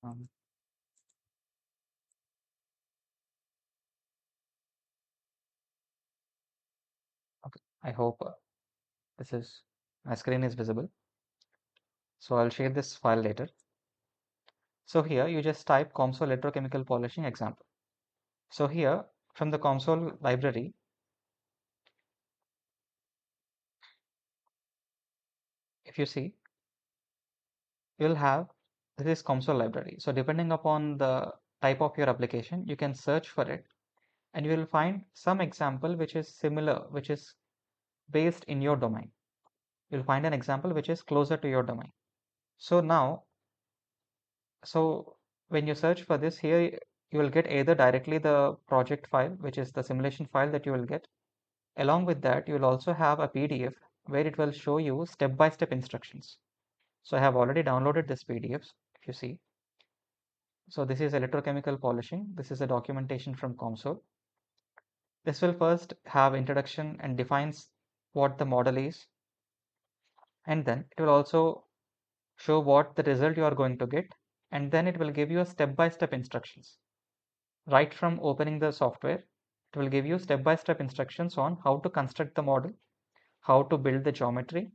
Um, okay, I hope this is my screen is visible. So I'll share this file later. So here you just type COMSOL electrochemical polishing example. So here from the COMSOL library, if you see, you'll have this is COMSOL library. So depending upon the type of your application, you can search for it and you will find some example which is similar, which is based in your domain. You'll find an example which is closer to your domain. So now, so when you search for this here, you will get either directly the project file, which is the simulation file that you will get. Along with that, you will also have a PDF where it will show you step-by-step instructions. So I have already downloaded this PDF, if you see. So this is electrochemical polishing. This is a documentation from COMSOL. This will first have introduction and defines what the model is. And then it will also show what the result you are going to get. And then it will give you a step-by-step instructions. Right from opening the software, it will give you step-by-step instructions on how to construct the model, how to build the geometry,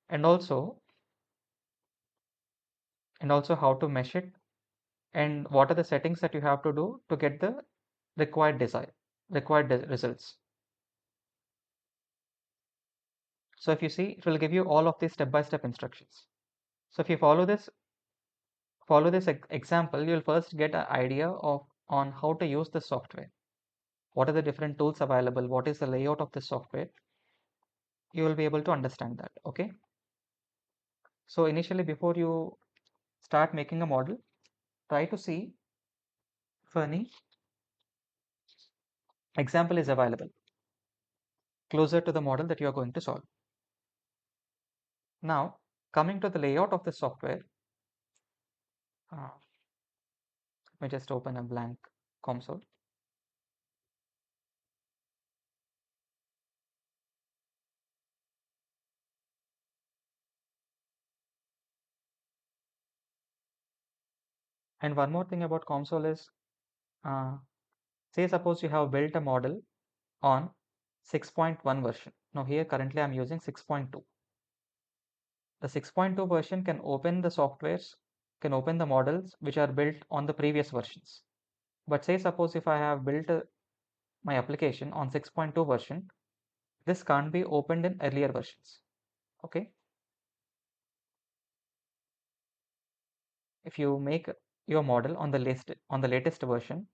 and also how to mesh it, and what are the settings that you have to do to get the required results. So if you see, it will give you all of these step-by-step instructions. So if you follow this example, you'll first get an idea of on how to use the software. What are the different tools available? What is the layout of the software? You will be able to understand that. Okay. So initially, before you start making a model, try to see if any example is available closer to the model that you are going to solve. Now, coming to the layout of the software, let me just open a blank console. And one more thing about console is, say suppose you have built a model on 6.1 version. Now here currently I'm using 6.2. The 6.2 version can open the softwares, can open the models which are built on the previous versions. But say suppose if I have built my application on 6.2 version, this can't be opened in earlier versions. Okay. If you make your model on the latest version,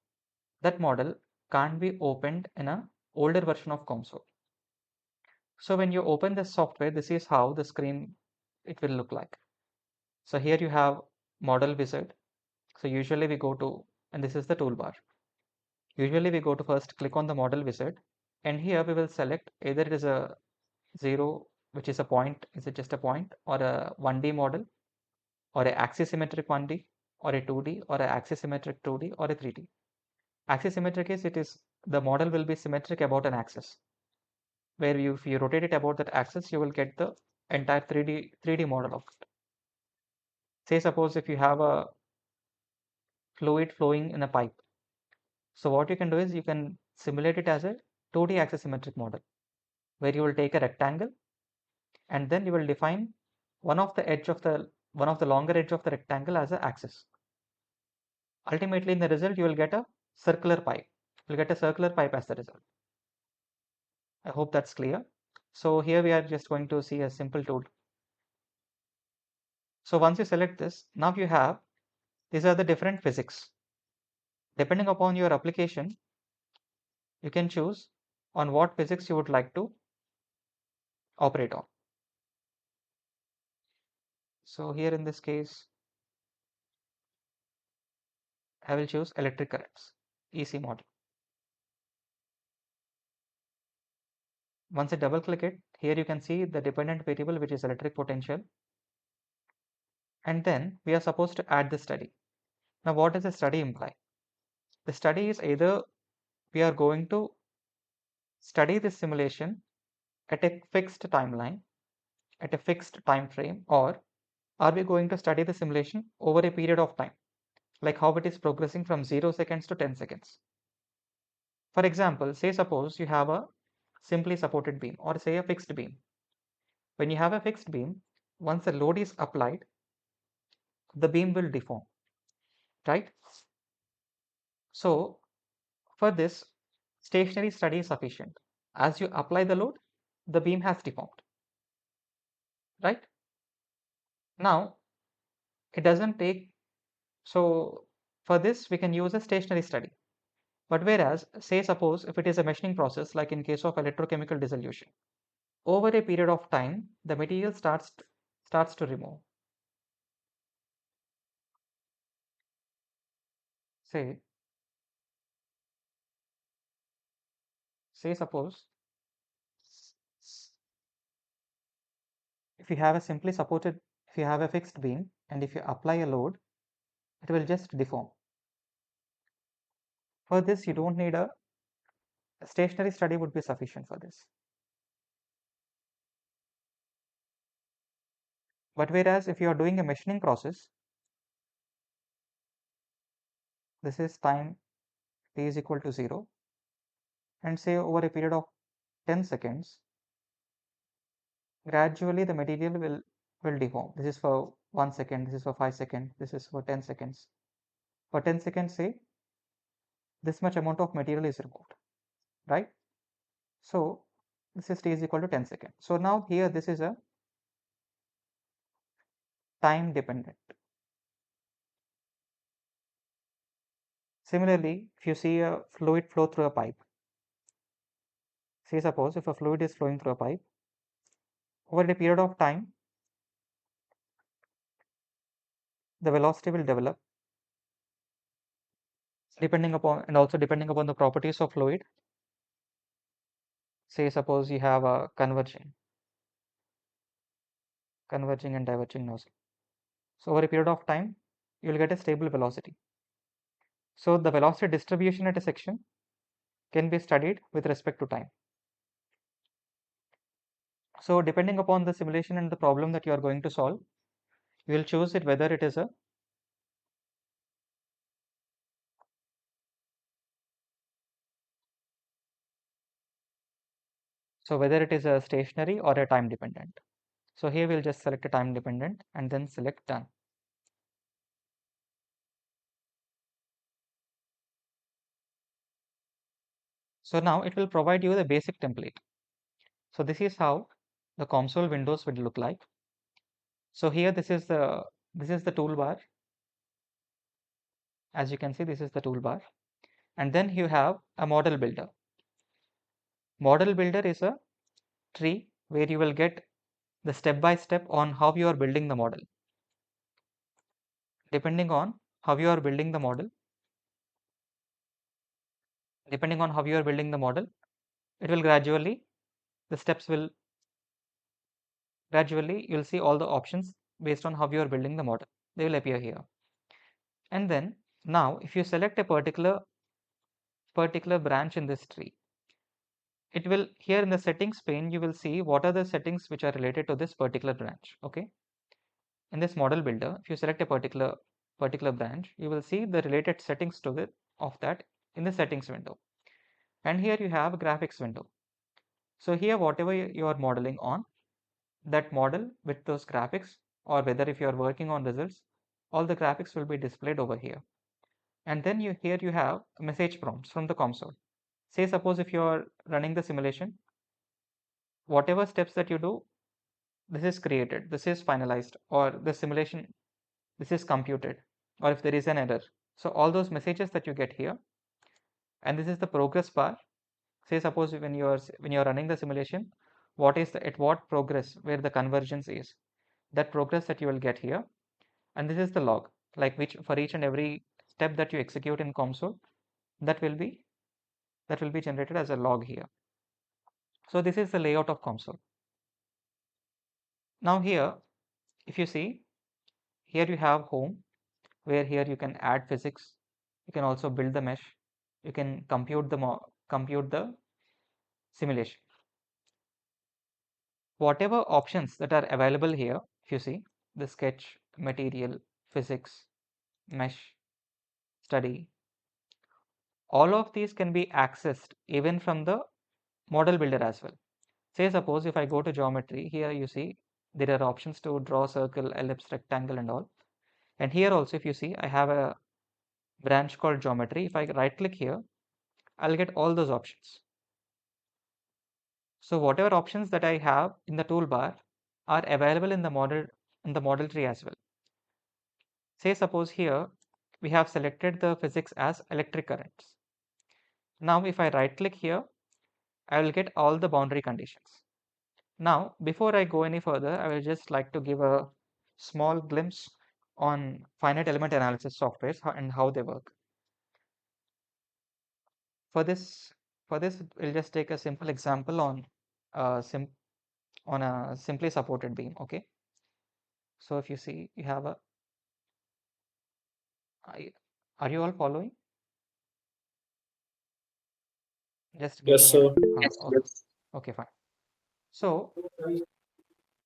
that model can't be opened in a older version of COMSOL. So when you open the software, this is how the screen it will look like. So here you have model wizard. So usually we go to, and this is the toolbar. Usually we go to first click on the model wizard, and here we will select either it is a 0, which is a point, is it just a point, or a 1D model, or a axisymmetric 1D, or a 2D, or a axisymmetric 2D, or a 3D. Axisymmetric is the model will be symmetric about an axis, where if you rotate it about that axis, you will get the entire 3D model of it. Say suppose if you have a fluid flowing in a pipe. So what you can do is you can simulate it as a 2D axisymmetric model, where you will take a rectangle and then you will define one of the longer edge of the rectangle as an axis. Ultimately, in the result, you will get a circular pipe. You'll get a circular pipe as the result. I hope that's clear. So here we are just going to see a simple tool. So once you select this, now you have, these are the different physics. Depending upon your application, you can choose on what physics you would like to operate on. So here in this case, I will choose electric currents, EC model. Once I double click it, here you can see the dependent variable, which is electric potential. And then we are supposed to add the study. Now, what does the study imply? The study is either we are going to study this simulation at a fixed timeline, at a fixed time frame, or are we going to study the simulation over a period of time? like how it is progressing from 0 seconds to 10 seconds. For example, say suppose you have a simply supported beam or say a fixed beam. When you have a fixed beam, once the load is applied, the beam will deform, right? So for this, stationary study is sufficient. As you apply the load, the beam has deformed, right? Now, it doesn't take, so for this, we can use a stationary study. But whereas, say suppose if it is a machining process, like in case of electrochemical dissolution, over a period of time, the material starts to remove. Say, suppose if you have a simply supported, if you have a fixed beam and if you apply a load, it will just deform. For this, you don't need a stationary study would be sufficient for this. But whereas if you are doing a machining process, this is time t is equal to 0, and say over a period of 10 seconds, gradually the material will deform. This is for 1 second, this is for 5 seconds, this is for 10 seconds. For 10 seconds, say this much amount of material is removed, right? So this is t is equal to 10 seconds. So now here this is a time dependent. Similarly, if you see a fluid flow through a pipe, say suppose if a fluid is flowing through a pipe, over a period of time, the velocity will develop depending upon, and also depending upon the properties of fluid. Say suppose you have a converging and diverging nozzle. So over a period of time, you will get a stable velocity. So the velocity distribution at a section can be studied with respect to time. So depending upon the simulation and the problem that you are going to solve, you will choose it whether it is a stationary or a time dependent. So here we'll just select a time dependent and then select done. So now it will provide you the basic template. So this is how the COMSOL windows will look like. So here this is the toolbar. As you can see, this is the toolbar, and then you have a model builder. Model builder is a tree where you will get the step by step on how you are building the model. Depending on how you are building the model, it will gradually, the steps will gradually, you'll see all the options based on how you are building the model. They will appear here. And then now if you select a particular branch in this tree, it will, here in the settings pane, you will see what are the settings which are related to this particular branch. Okay, in this model builder, if you select a particular branch, you will see the related settings to it of that in the settings window. And here you have a graphics window. So here whatever you are modeling on, that model with those graphics, or whether if you are working on results, all the graphics will be displayed over here. And then here you have message prompts from the console. Say suppose if you are running the simulation, whatever steps that you do, this is created, this is finalized, or the simulation, this is computed, or if there is an error. So all those messages that you get here, and this is the progress bar. Say suppose when you are running the simulation, what is the, at what progress where the convergence is, that progress that you will get here. And this is the log, like which for each and every step that you execute in COMSOL, that will be generated as a log here. So this is the layout of COMSOL. Now here, if you see, here you have home, where here you can add physics, you can also build the mesh, you can compute the simulation. Whatever options that are available here, if you see the sketch, material, physics, mesh, study, all of these can be accessed even from the model builder as well. Say suppose if I go to geometry, here you see there are options to draw circle, ellipse, rectangle and all. And here also if you see I have a branch called geometry. If I right click here, I'll get all those options. So whatever options that I have in the toolbar are available in the model tree as well. Say suppose here we have selected the physics as electric currents. Now if I right click here, I will get all the boundary conditions. Now before I go any further, I will just like to give a small glimpse on finite element analysis softwares and how they work. For this, we'll just take a simple example on a simply supported beam. Okay. So if you see, you have a. Are you all following? Just give Yes, me a. sir. Okay. Okay, fine. So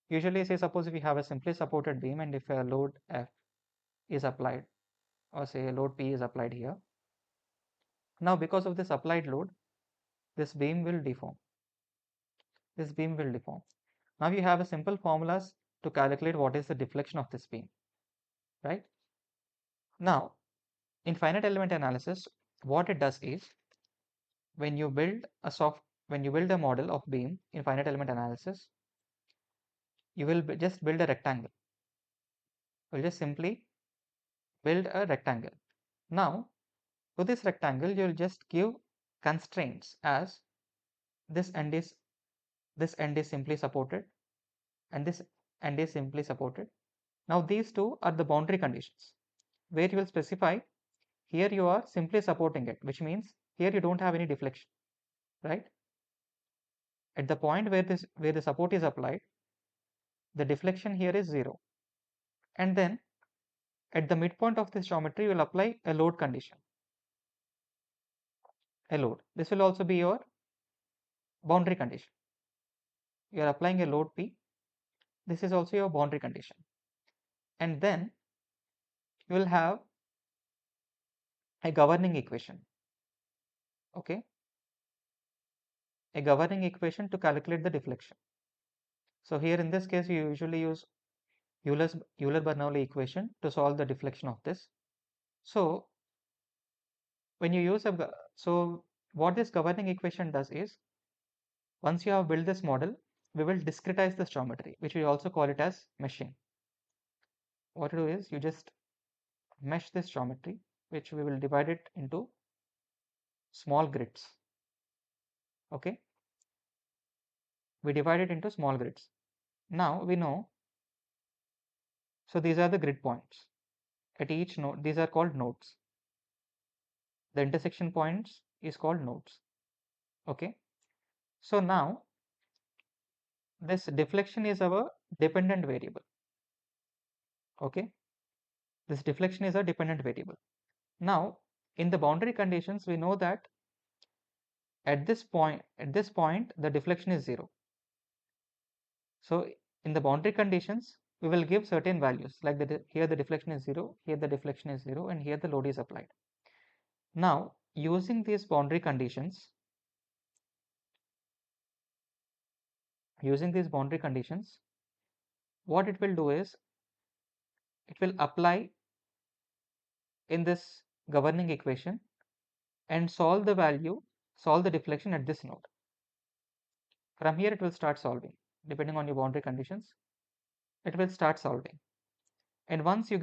usually, say suppose if we have a simply supported beam and if a load F is applied, or say a load P is applied here. Now because of this applied load, this beam will deform. This beam will deform. Now you have a simple formulas to calculate what is the deflection of this beam, right? Now in finite element analysis, what it does is when you build a model of beam in finite element analysis, you will just build a rectangle. You'll just simply build a rectangle. Now to this rectangle, you'll just give constraints as this end is simply supported and this end is simply supported. Now these two are the boundary conditions where you will specify here you are simply supporting it, which means here you don't have any deflection, right? At the point where the support is applied, the deflection here is 0. And then at the midpoint of this geometry, you will apply a load condition, a load. This will also be your boundary condition. You are applying a load P. This is also your boundary condition. And then you will have a governing equation, okay? A governing equation to calculate the deflection. So here in this case, you usually use Euler-Bernoulli equation to solve the deflection of this. So when you use what this governing equation does is, once you have built this model, we will discretize this geometry, which we also call it as meshing. What you do is you just mesh this geometry, which we will divide it into small grids. Okay, we divide it into small grids. Now we know, so these are the grid points at each node. These are called nodes. The intersection points is called nodes. Okay, so now this deflection is our dependent variable. Okay, this deflection is a dependent variable. Now in the boundary conditions, we know that at this point the deflection is 0. So in the boundary conditions, we will give certain values like here the deflection is 0, here the deflection is 0, and here the load is applied. Now using these boundary conditions, what it will do is it will apply in this governing equation and solve the deflection at this node. From here it will start solving, depending on your boundary conditions, it will start solving. And once it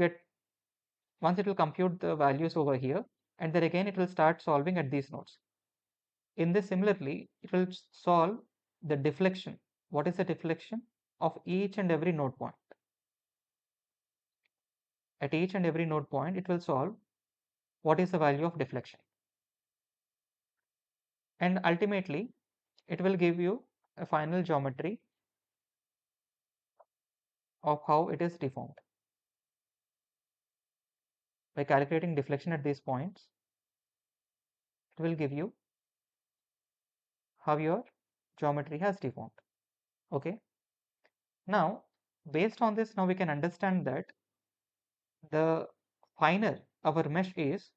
will compute the values over here, and then again it will start solving at these nodes. In this similarly, it will solve the deflection. What is the deflection of each and every node point? At each and every node point, it will solve what is the value of deflection. And ultimately, it will give you a final geometry of how it is deformed. By calculating deflection at these points, it will give you how your geometry has deformed. Okay. Now, based on this, now we can understand that the finer our mesh is,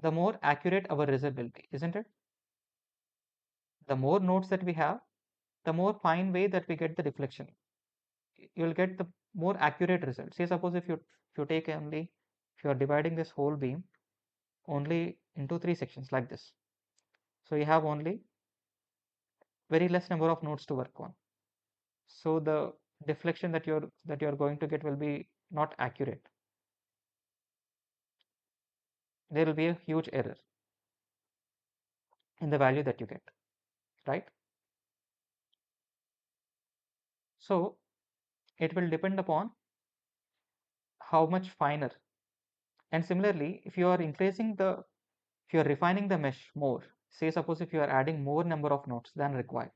the more accurate our result will be, isn't it? The more nodes that we have, the more fine way that we get the deflection. You'll get the more accurate result. Say suppose if you take only, if you are dividing this whole beam only into 3 sections like this, so you have only very less number of nodes to work on. So the deflection that you're going to get will be not accurate. There will be a huge error in the value that you get, right? So it will depend upon how much finer. And similarly, if you are if you are refining the mesh more, say suppose if you are adding more number of nodes than required,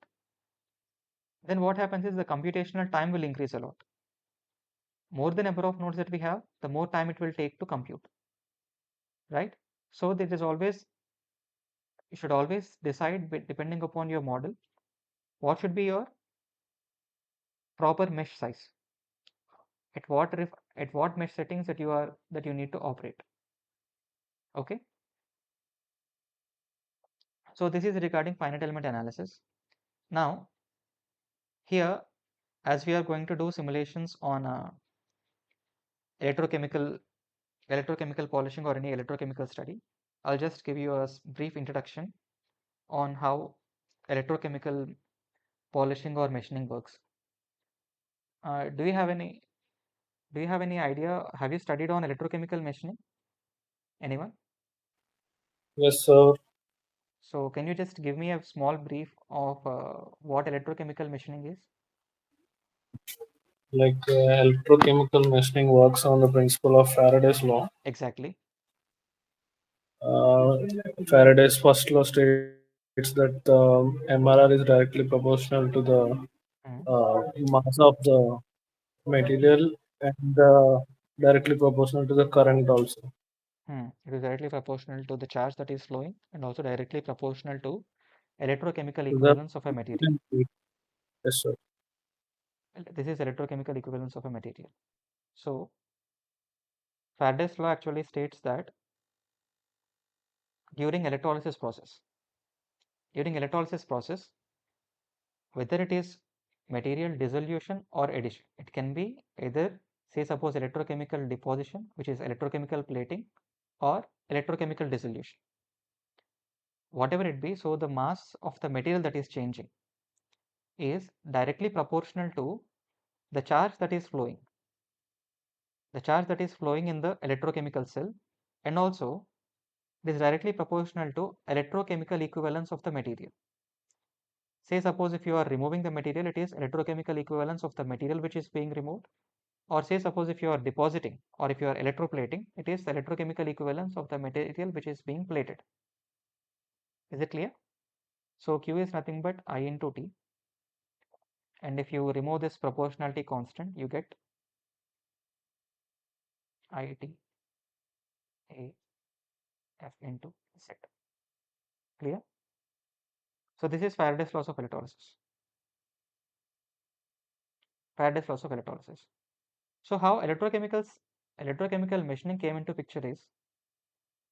then what happens is the computational time will increase a lot. More the number of nodes that we have, the more time it will take to compute, right? So there is always, you should always decide depending upon your model, what should be your proper mesh size, at what mesh settings that you need to operate. Okay, so this is regarding finite element analysis. Now here, as we are going to do simulations on electrochemical electrochemical polishing or any electrochemical study, I'll just give you a brief introduction on how electrochemical polishing or machining works. uh, do you have any do you have any idea, have you studied on electrochemical machining, anyone? Yes, sir. So can you just give me a small brief of what electrochemical machining is? Like electrochemical machining works on the principle of Faraday's law. Exactly. Uh, Faraday's first law states that MRR is directly proportional to the Hmm. mass of the material and directly proportional to the current also. It is directly proportional to the charge that is flowing and also directly proportional to electrochemical To the equivalence of a material. yes, sir. This is electrochemical equivalence of a material. So Faraday's law actually states that during electrolysis process, during electrolysis process, whether it is material dissolution or addition, it can be either, say suppose electrochemical deposition, which is electrochemical plating, or electrochemical dissolution, whatever it be. So the mass of the material that is changing is directly proportional to the charge that is flowing, the charge that is flowing in the electrochemical cell, and also it is directly proportional to electrochemical equivalence of the material. Say suppose if you are removing the material, it is electrochemical equivalence of the material which is being removed. Or say suppose if you are depositing or if you are electroplating, it is the electrochemical equivalence of the material which is being plated. Is it clear? So Q is nothing but I into T, and if you remove this proportionality constant, you get IT A F into Z. Clear? So this is Faraday's laws of electrolysis. Faraday's laws of electrolysis. So how electrochemical machining came into picture is,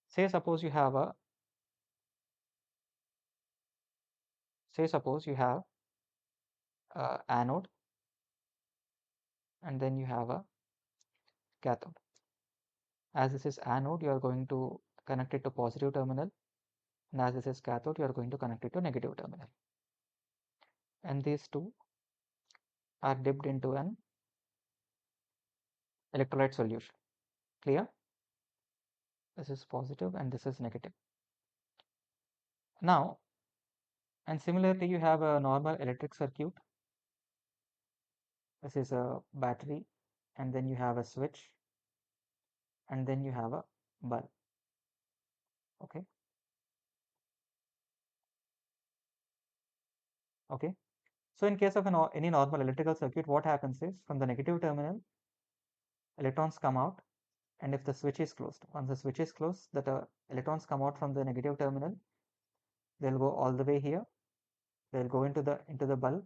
say suppose you have a say suppose you have a anode, and then you have a cathode. As this is anode, you are going to connect it to positive terminal, and as this is cathode, you are going to connect it to negative terminal. And these two are dipped into an electrolyte solution. Clear? This is positive and this is negative. Now, and similarly, you have a normal electric circuit. This is a battery, and then you have a switch, and then you have a bulb. Okay. Okay. So in case of any normal electrical circuit, what happens is from the negative terminal, electrons come out, and if the switch is closed, once the switch is closed, the electrons come out from the negative terminal, they'll go all the way here, they'll go into the bulb,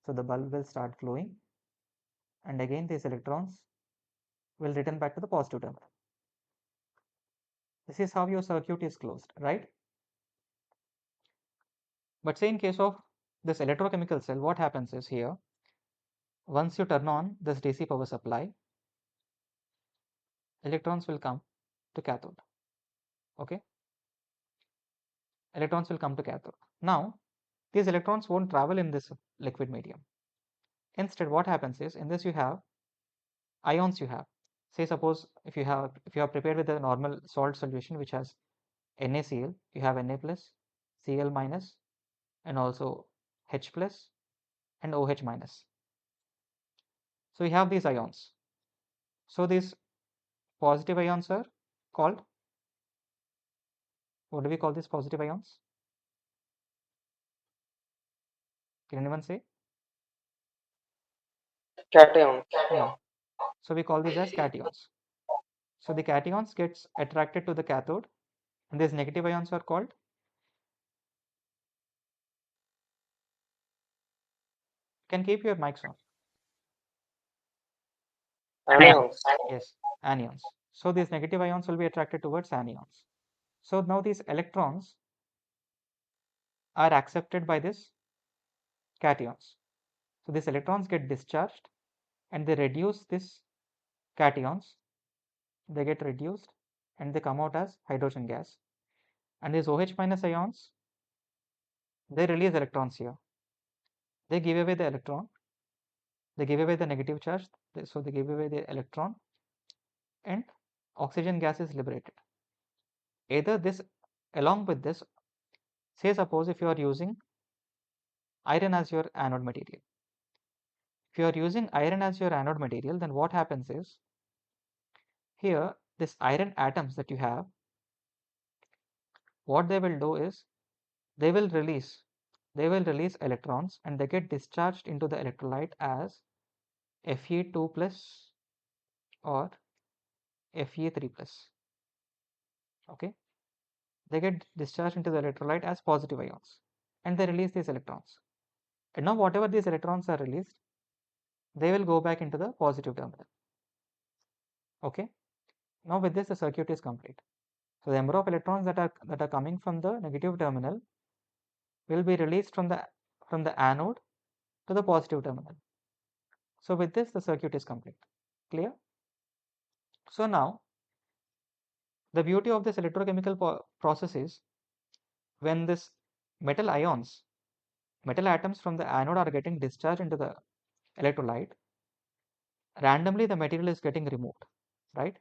so the bulb will start glowing, and again these electrons will return back to the positive terminal. This is how your circuit is closed, right? But say in case of this electrochemical cell, what happens is here, once you turn on this DC power supply, electrons will come to cathode. Okay, electrons will come to cathode. Now, these electrons won't travel in this liquid medium. Instead, what happens is, in this you have ions. You have, say suppose if you are prepared with a normal salt solution which has NaCl, you have Na plus, Cl minus, and also H plus and OH minus. So you have these ions. So these positive ions are called, what do we call these positive ions? Can anyone say? Cation. Yeah. So we call these as cations. So the cations gets attracted to the cathode, and these negative ions are called, can keep your mics on. Anions. Yes, anions. So these negative ions will be attracted towards anions. So now these electrons are accepted by this cations. So these electrons get discharged and they reduce this cations. They get reduced and they come out as hydrogen gas. And these OH minus ions, they release electrons here. They give away the electron. They give away the negative charge. So they give away the electron and oxygen gas is liberated. Either this, along with this, say suppose if you are using iron as your anode material. If you are using iron as your anode material, then what happens is, here this iron atoms that you have, what they will do is they will release electrons and they get discharged into the electrolyte as Fe2 plus or Fe3 plus. Okay, they get discharged into the electrolyte as positive ions and they release these electrons. And now whatever these electrons are released, they will go back into the positive terminal. Okay, now with this the circuit is complete. So the number of electrons that are coming from the negative terminal will be released from the anode to the positive terminal. So with this the circuit is complete. Clear? So now the beauty of this electrochemical process is, when this metal ions, metal atoms from the anode are getting discharged into the electrolyte, randomly the material is getting removed, right?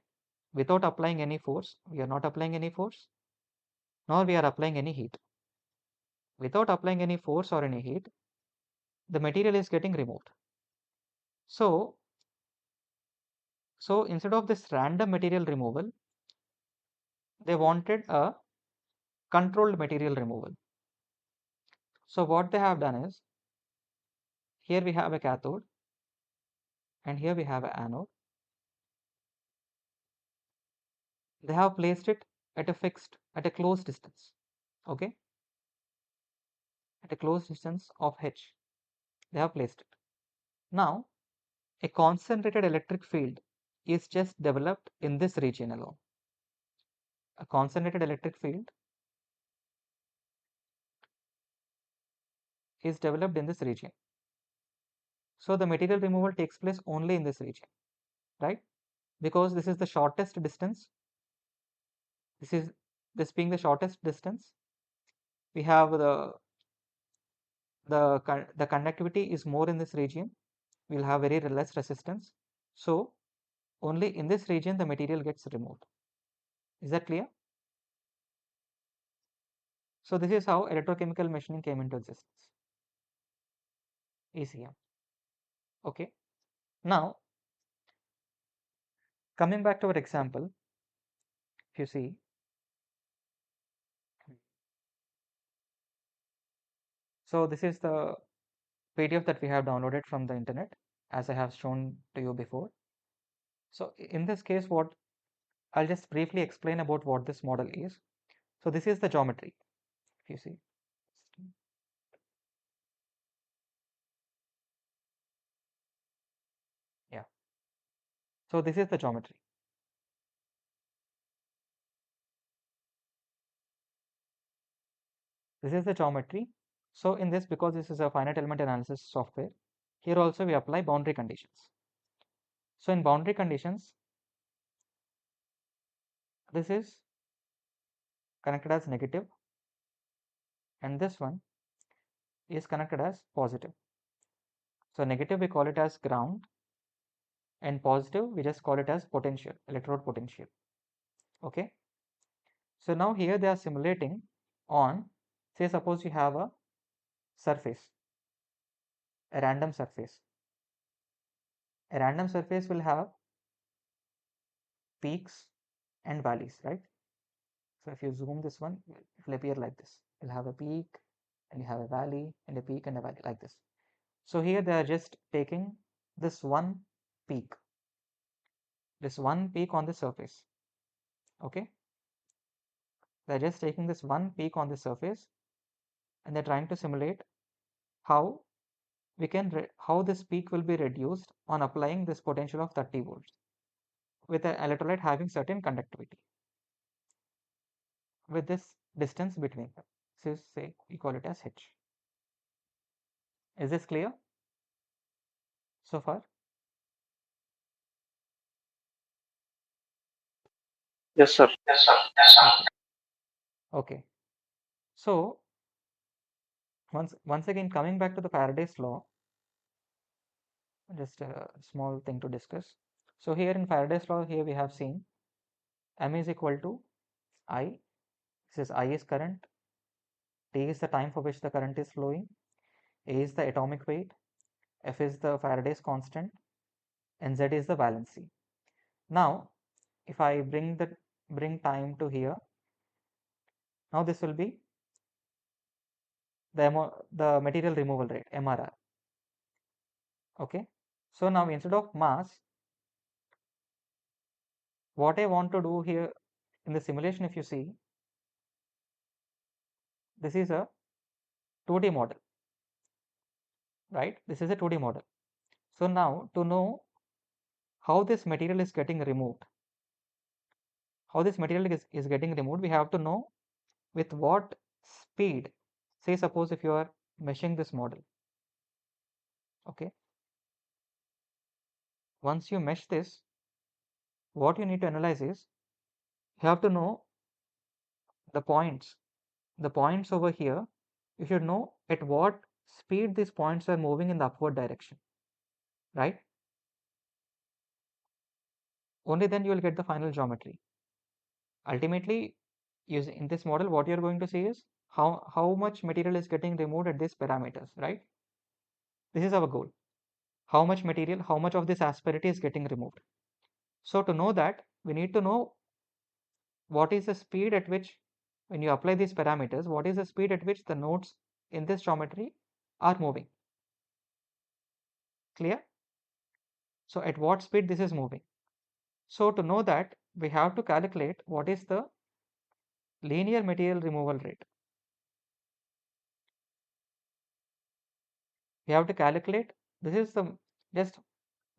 Without applying any force. We are not applying any force, nor we are applying any heat. Without applying any force or any heat, the material is getting removed. So instead of this random material removal, they wanted a controlled material removal. So what they have done is, here we have a cathode and here we have an anode. They have placed it at a close distance. Okay, at a close distance of h, they have placed it. Now a concentrated electric field is just developed in this region alone. A concentrated electric field is developed in this region. So the material removal takes place only in this region, right? Because this is the shortest distance. This being the shortest distance, we have the conductivity is more in this region. We'll have very less resistance. So only in this region the material gets removed. Is that clear? So this is how electrochemical machining came into existence. ECM. Okay. Now coming back to our example, if you see, so this is the PDF that we have downloaded from the internet, as I have shown to you before. So in this case, what I'll just briefly explain about what this model is. So this is the geometry, if you see. Yeah. So this is the geometry. This is the geometry. So in this, because this is a finite element analysis software, here also we apply boundary conditions. So in boundary conditions, this is connected as negative and this one is connected as positive. So negative we call it as ground and positive we just call it as potential, electrode potential. Okay. So now here they are simulating on, say suppose you have a surface, a random surface. A random surface will have peaks and valleys, right? So if you zoom this one, it will appear like this. You'll have a peak and you have a valley and a peak and a valley like this. So here they are just taking this one peak, on the surface. Okay. They're just taking this one peak on the surface and they're trying to simulate how how this peak will be reduced on applying this potential of 30 volts with an electrolyte having certain conductivity with this distance between them. So say we call it as H. Is this clear so far? Yes, sir. Okay. Okay. So once again coming back to the Faraday's law, just a small thing to discuss. So here in Faraday's law, here we have seen M is equal to I. This is I is current, T is the time for which the current is flowing, A is the atomic weight, F is the Faraday's constant, and Z is the valency. Now, if I bring time to here, now this will be the material removal rate, MRR. Okay. So now instead of mass, what I want to do here in the simulation, if you see, this is a 2D model, right? This is a 2D model. So now to know how this material is getting removed, we have to know with what speed. Say suppose if you are meshing this model, okay, once you mesh this, what you need to analyze is you have to know the points over here. You should know at what speed these points are moving in the upward direction, right? Only then you will get the final geometry. Ultimately, using in this model, what you're going to see is how much material is getting removed at these parameters, right? This is our goal. How much material, how much of this asperity is getting removed. So to know that, we need to know what is the speed at which, when you apply these parameters, what is the speed at which the nodes in this geometry are moving. Clear? So at what speed this is moving. So to know that, we have to calculate what is the linear material removal rate. We have to calculate, this is just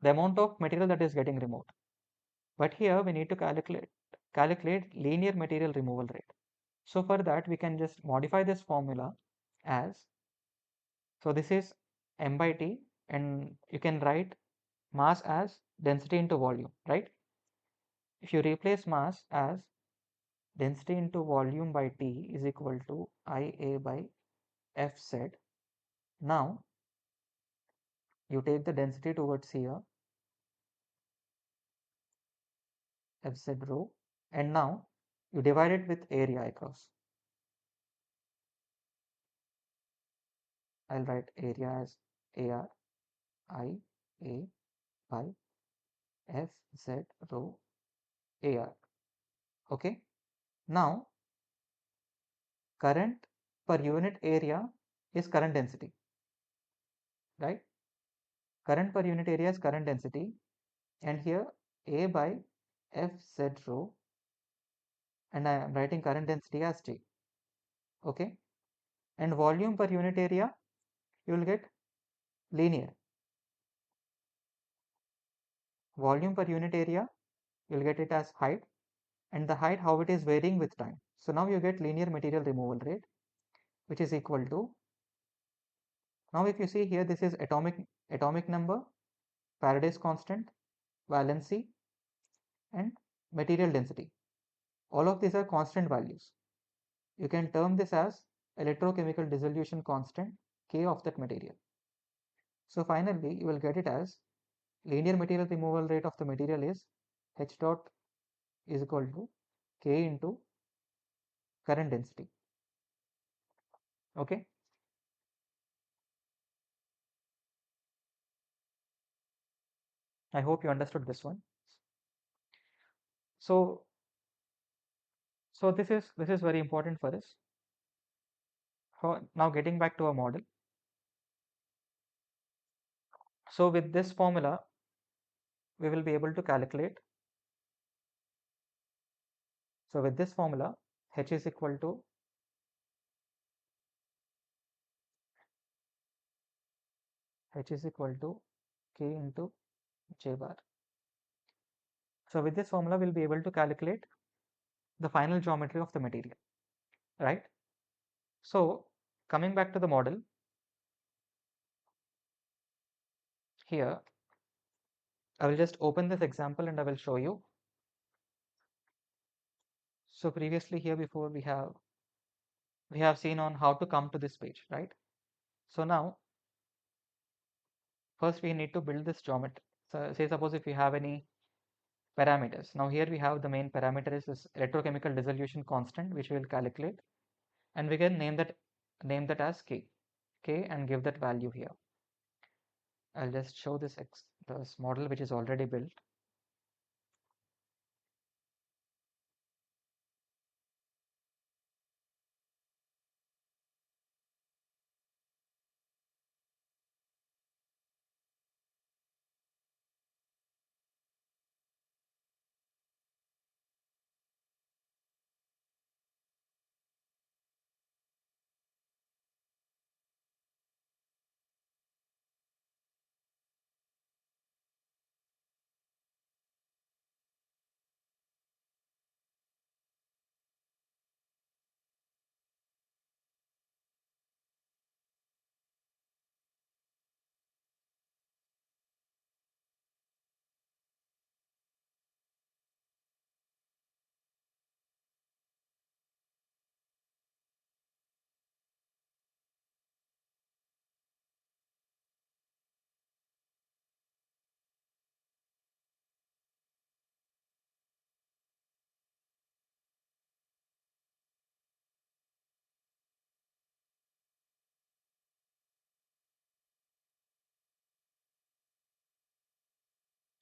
the amount of material that is getting removed. But here we need to calculate linear material removal rate. So for that we can just modify this formula as, so this is m by t, and you can write mass as density into volume, right? If you replace mass as density into volume by T is equal to IA by Fz. Now you take the density towards here, Fz rho, and now you divide it with area across. I'll write area as AR IA by Fz rho AR. Okay. Now current per unit area is current density, right? Current per unit area is current density, and here A by Fz rho, and I am writing current density as T. Okay. And volume per unit area, you will get linear. Volume per unit area, you will get it as height, and the height how it is varying with time. So now you get linear material removal rate. which is equal to, now if you see here, this is atomic number, Faraday's constant, valency, and material density. All of these are constant values. You can term this as electrochemical dissolution constant K of that material. So finally, you will get it as linear material removal rate of the material is H dot is equal to K into current density. Okay. I hope you understood this one. So this is very important for us. Now getting back to our model. So with this formula, we will be able to calculate. So with this formula, H is equal to K into J bar. So with this formula, we'll be able to calculate the final geometry of the material, right? So coming back to the model, here, I will just open this example and I will show you. So previously here before we have seen on how to come to this page, right? So now, first we need to build this geometry. So say suppose if you have any parameters. Now here we have the main parameter is this electrochemical dissolution constant, which we will calculate, and we can name that as K, and give that value here. I'll just show this model which is already built.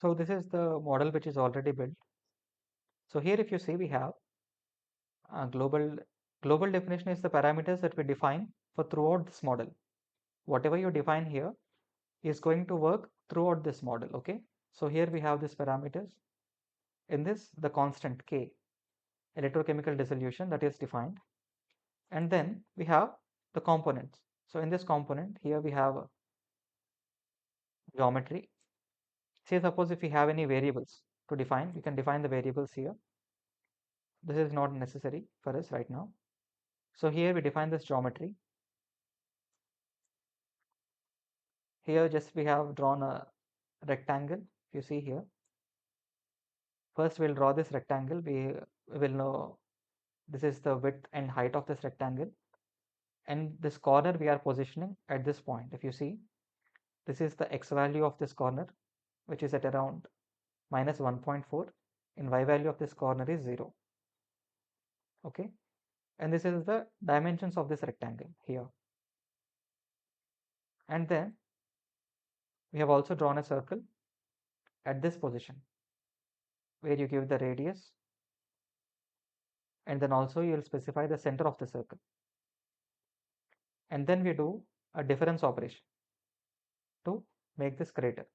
So this is the model which is already built. So here if you see we have global definition is the parameters that we define for throughout this model. Whatever you define here is going to work throughout this model. Okay. So here we have these parameters. In this, the constant K, electrochemical dissolution, that is defined, and then we have the components. So in this component here we have geometry. Say suppose if we have any variables to define, we can define the variables here. This is not necessary for us right now. So here we define this geometry. Here just we have drawn a rectangle. If you see here, first we'll draw this rectangle. We will know this is the width and height of this rectangle, and this corner we are positioning at this point. If you see, this is the x value of this corner, which is at around minus 1.4, and y value of this corner is 0. Okay, and this is the dimensions of this rectangle here. And then we have also drawn a circle at this position where you give the radius, and then also you will specify the center of the circle, and then we do a difference operation to make this greater.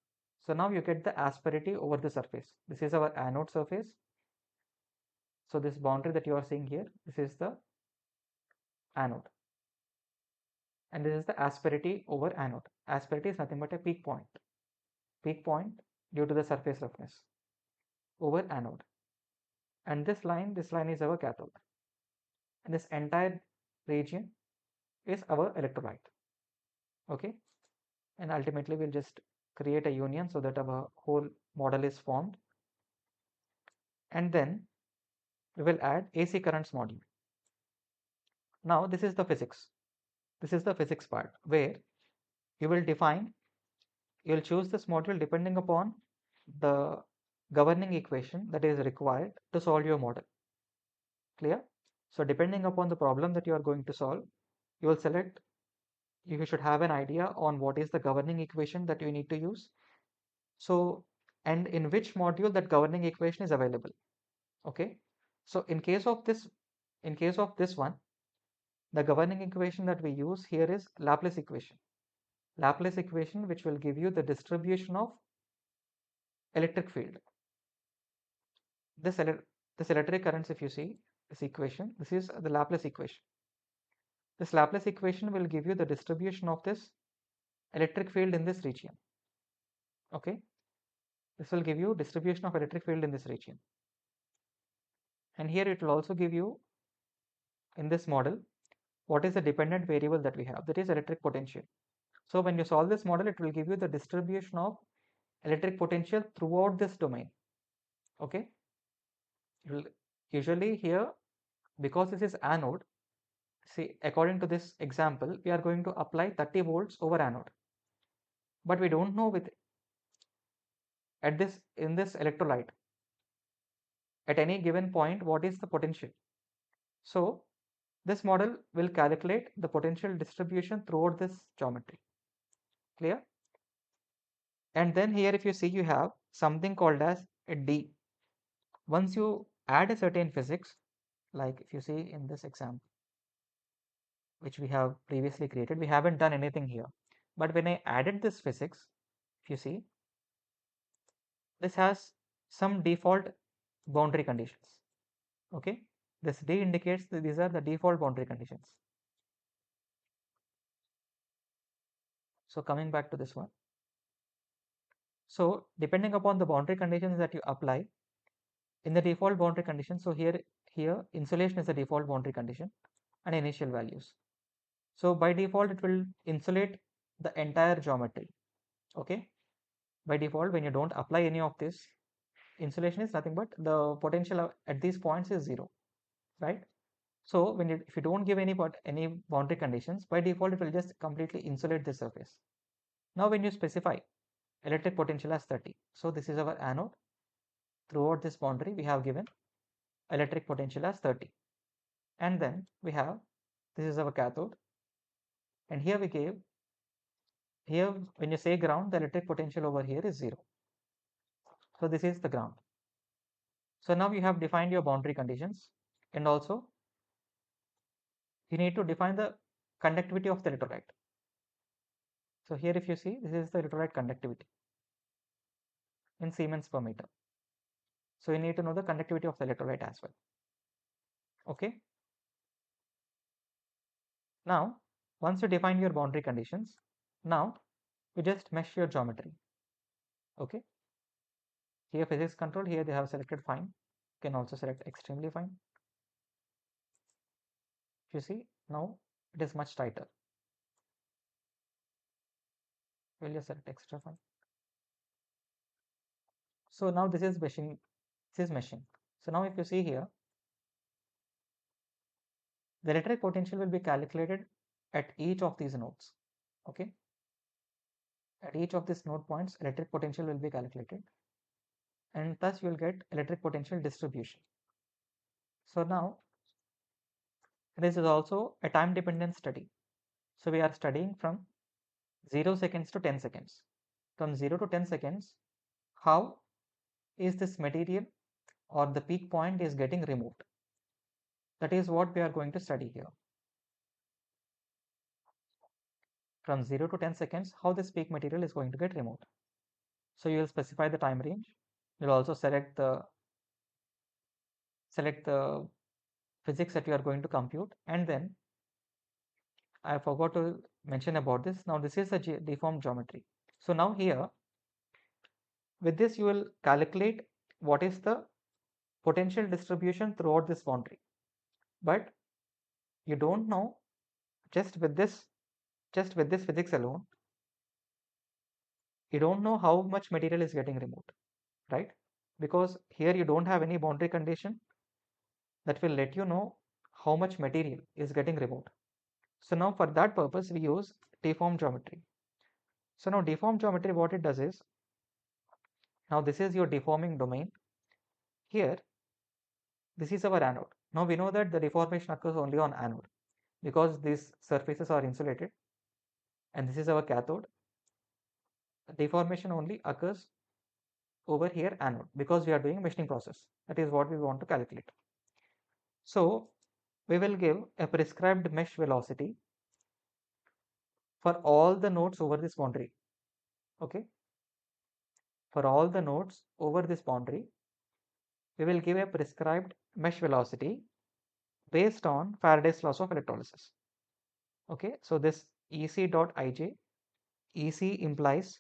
So now you get the asperity over the surface. This is our anode surface. So this boundary that you are seeing here, this is the anode, and this is the asperity over anode. Asperity is nothing but a peak point due to the surface roughness over anode, and this line is our cathode, and this entire region is our electrolyte. Okay, and ultimately we'll just create a union so that our whole model is formed, and then we will add AC currents module. Now this is the physics. This is the physics part where you will define, you will choose this module depending upon the governing equation that is required to solve your model. Clear? So depending upon the problem that you are going to solve, you will select, you should have an idea on what is the governing equation that you need to use. So, and in which module that governing equation is available. Okay. So in case of this one, the governing equation that we use here is Laplace equation. Laplace equation, which will give you the distribution of electric field. This electric currents, if you see this equation, this is the Laplace equation. This Laplace equation will give you the distribution of this electric field in this region. Okay, this will give you distribution of electric field in this region, and here it will also give you in this model what is the dependent variable that we have, that is electric potential. So when you solve this model, it will give you the distribution of electric potential throughout this domain. Okay, usually here, because this is anode, see, according to this example, we are going to apply 30 volts over anode, but we don't know with at this in this electrolyte at any given point what is the potential. So this model will calculate the potential distribution throughout this geometry. Clear? And then here, if you see, you have something called as a D. Once you add a certain physics, like if you see in this example which we have previously created, we haven't done anything here, but when I added this physics, if you see, this has some default boundary conditions. Okay, this D indicates that these are the default boundary conditions. So coming back to this one, so depending upon the boundary conditions that you apply in the default boundary condition, so here insulation is the default boundary condition and initial values. So by default it will insulate the entire geometry. Okay, by default when you don't apply any of this, insulation is nothing but the potential at these points is 0, right? So when if you don't give any boundary conditions, by default it will just completely insulate the surface. Now when you specify electric potential as 30, so this is our anode. Throughout this boundary we have given electric potential as 30, and then we have, this is our cathode, and here we gave, here when you say ground, the electric potential over here is 0. So this is the ground. So now you have defined your boundary conditions, and also you need to define the conductivity of the electrolyte. So here if you see, this is the electrolyte conductivity in Siemens per meter. So you need to know the conductivity of the electrolyte as well. Okay. Now once you define your boundary conditions, now you just mesh your geometry. Okay. Here physics control, here they have selected fine. You can also select extremely fine. If you see, now it is much tighter. We'll just select extra fine. So now this is meshing. This is meshing. So now if you see here, the electric potential will be calculated at each of these nodes. Okay. At each of these node points, electric potential will be calculated, and thus you will get electric potential distribution. So now this is also a time dependent study. So we are studying from 0 seconds to 10 seconds. From 0 to 10 seconds, how is this material or the peak point is getting removed? That is what we are going to study here. From 0 to 10 seconds, how this peak material is going to get removed. So you will specify the time range. You'll also select the physics that you are going to compute, and then I forgot to mention about this. Now this is a deformed geometry. So now here, with this you will calculate what is the potential distribution throughout this boundary, but you don't know just with this physics alone, you don't know how much material is getting removed, right? Because here you don't have any boundary condition that will let you know how much material is getting removed. So now for that purpose, we use deformed geometry. So now deformed geometry, what it does is, now this is your deforming domain. Here, this is our anode. Now we know that the deformation occurs only on anode because these surfaces are insulated, and this is our cathode. Deformation only occurs over here anode because we are doing machining process. That is what we want to calculate. So we will give a prescribed mesh velocity for all the nodes over this boundary. Okay, for all the nodes over this boundary, we will give a prescribed mesh velocity based on Faraday's laws of electrolysis. Okay, so this EC dot ij, EC implies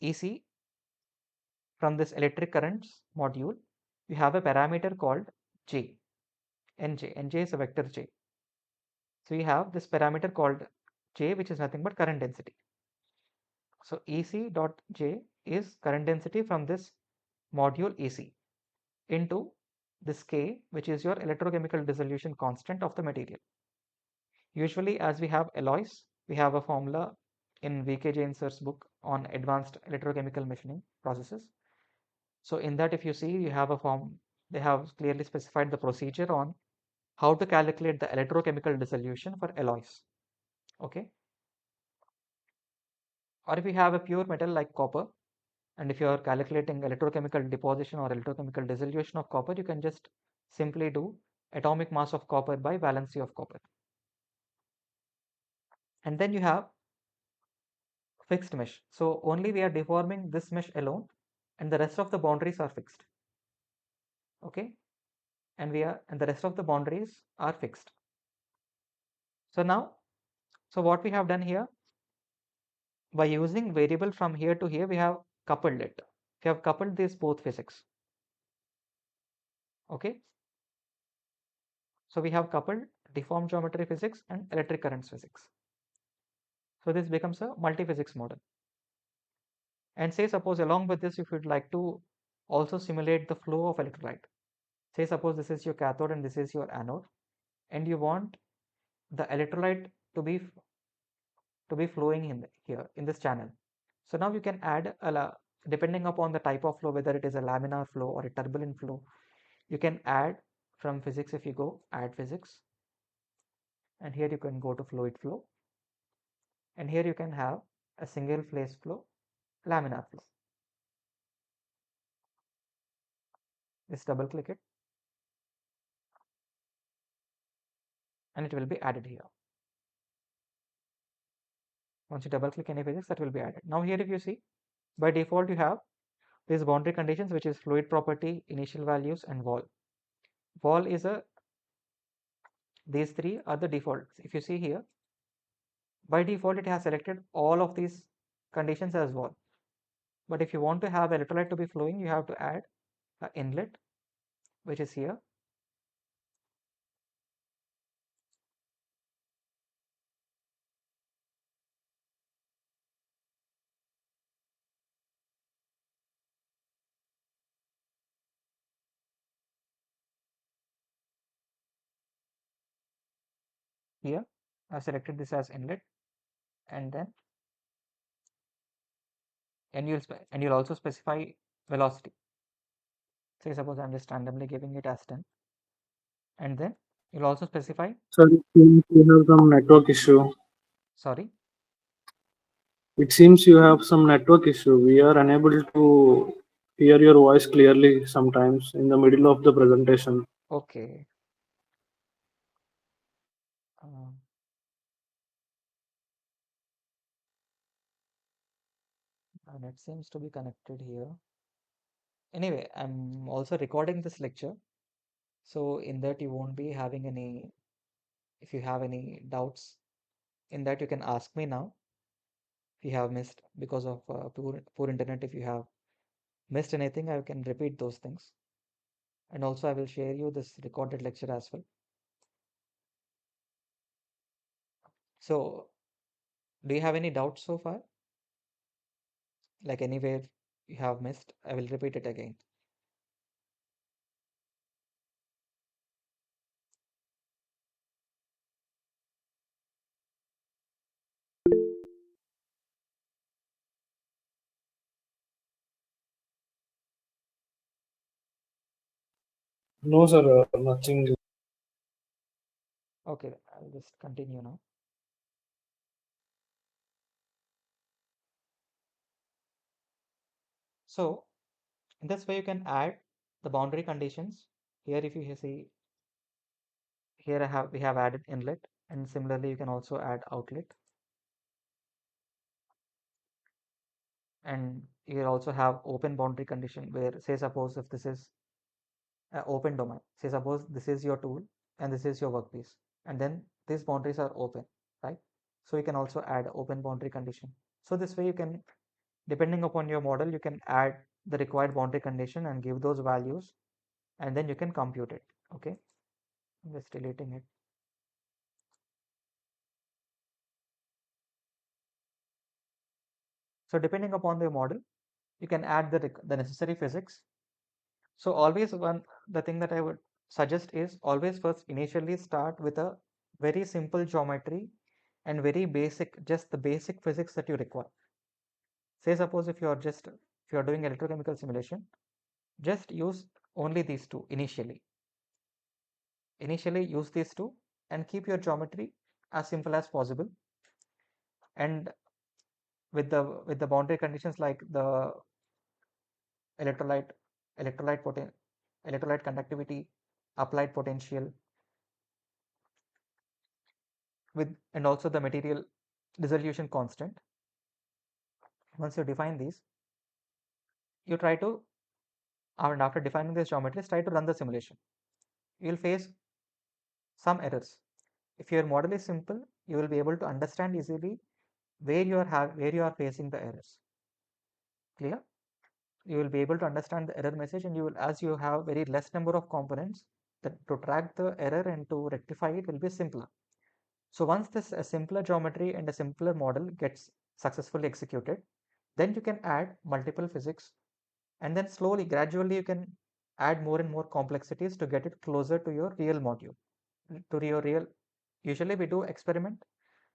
EC from this electric currents module. We have a parameter called J, Nj is a vector J. So we have this parameter called J, which is nothing but current density. So EC dot J is current density from this module EC into this K, which is your electrochemical dissolution constant of the material. Usually, as we have alloys, we have a formula in VK Jain sir's book on advanced electrochemical machining processes. So in that, if you see, you have a form, they have clearly specified the procedure on how to calculate the electrochemical dissolution for alloys. Okay. Or if you have a pure metal like copper, and if you are calculating electrochemical deposition or electrochemical dissolution of copper, you can just simply do atomic mass of copper by valency of copper. And then you have fixed mesh. So only we are deforming this mesh alone, and the rest of the boundaries are fixed. Okay, and the rest of the boundaries are fixed. So now, so what we have done here, by using variable from here to here, we have coupled it. We have coupled these both physics. Okay, so we have coupled deformed geometry physics and electric currents physics. So this becomes a multi-physics model. And say suppose along with this, if you'd like to also simulate the flow of electrolyte. Say suppose this is your cathode and this is your anode, and you want the electrolyte to be flowing in here in this channel. So now you can add depending upon the type of flow, whether it is a laminar flow or a turbulent flow, you can add from physics. If you go add physics, and here you can go to fluid flow, and here you can have a single phase flow, laminar flow. Just double click it and it will be added here. Once you double click any physics, that will be added. Now here if you see, by default you have these boundary conditions, which is fluid property, initial values, and wall. Wall is a, these three are the defaults. If you see here, by default it has selected all of these conditions as wall. But if you want to have electrolyte to be flowing, you have to add an inlet, which is here. Here, I've selected this as inlet, and then and you'll also specify velocity. Say suppose I'm just randomly giving it as 10, and then you'll also specify. Sir, it seems you have some network issue. Sorry. It seems you have some network issue. We are unable to hear your voice clearly sometimes in the middle of the presentation. Okay. Um, and it seems to be connected here. Anyway, I'm also recording this lecture, so in that you won't be having any. If you have any doubts in that, you can ask me now. If you have missed because of poor internet, if you have missed anything, I can repeat those things. And also I will share you this recorded lecture as well. So do you have any doubts so far? Like anywhere you have missed? I will repeat it again. No, sir, nothing. Okay, I'll just continue now. So in this way you can add the boundary conditions. Here if you see, here we have added inlet, and similarly you can also add outlet, and you also have open boundary condition where, say suppose if this is open domain, say suppose this is your tool and this is your workpiece, and then these boundaries are open, right? So you can also add open boundary condition. So this way you can, depending upon your model, you can add the required boundary condition and give those values, and then you can compute it. Okay, I'm just deleting it. So depending upon the model, you can add the necessary physics. So always the thing that I would suggest is always first initially start with a very simple geometry and very basic, just the basic physics that you require. Say suppose if you're doing electrochemical simulation, just use only these two initially. Initially use these two and keep your geometry as simple as possible. And with the boundary conditions like the electrolyte electrolyte poten electrolyte conductivity, applied potential, with and also the material dissolution constant. Once you define these, you try to, and after defining this geometry, try to run the simulation. You will face some errors. If your model is simple, you will be able to understand easily where you are facing the errors. Clear? You will be able to understand the error message, and you will, as you have very less number of components, that to track the error and to rectify it will be simpler. So once this a simpler geometry and a simpler model gets successfully executed, then you can add multiple physics, and then slowly, gradually, you can add more and more complexities to get it closer to your real module, to your real. Usually, we do experiment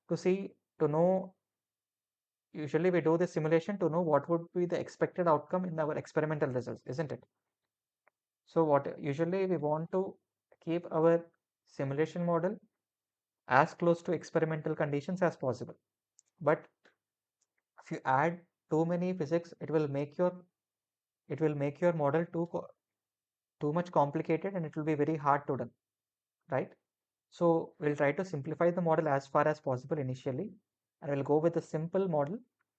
to see, to know. Usually, we do the simulation to know what would be the expected outcome in our experimental results, isn't it? So, what usually we want to keep our simulation model as close to experimental conditions as possible. But if you add too many physics, it will make your model too much complicated, and it will be very hard to done, right? So we'll try to simplify the model as far as possible initially, and we'll go with a simple model,